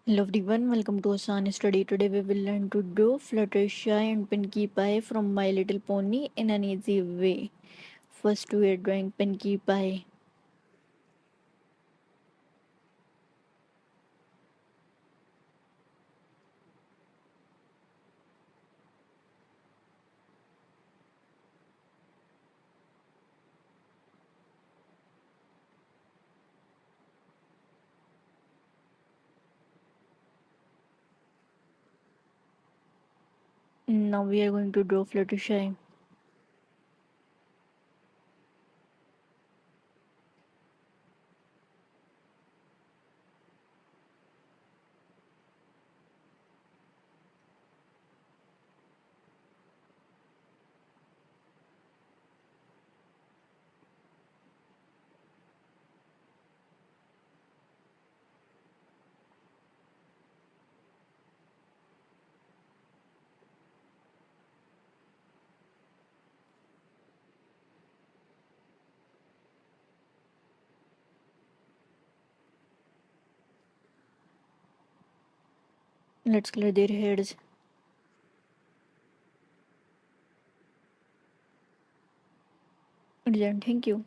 Hello everyone, welcome to Asan Study. Today we will learn to draw Fluttershy and Pinkie Pie from My Little Pony in an easy way. First we are drawing Pinkie Pie. Now we are going to draw Fluttershy. Let's clear their heads. Thank you.